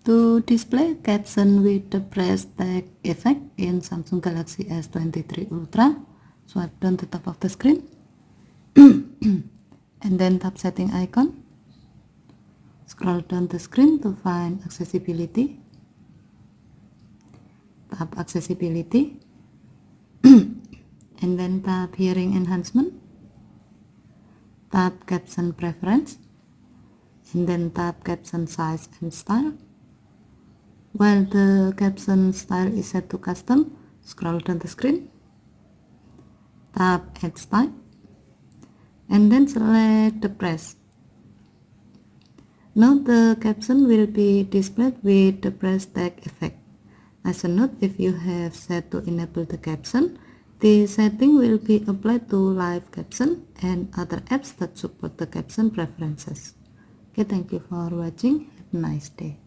To display caption with the press tag effect in Samsung Galaxy S23 Ultra, swipe down the top of the screen and then tap setting icon. Scroll down the screen to find accessibility. Tap accessibility and then tap hearing enhancement. Tap caption preference and then tap caption size and style. While the caption style is set to custom, scroll down the screen, tap add style, and then select the press. Now the caption will be displayed with the press tag effect. As a note, if you have set to enable the caption, the setting will be applied to live caption and other apps that support the caption preferences. Okay, thank you for watching. Have a nice day.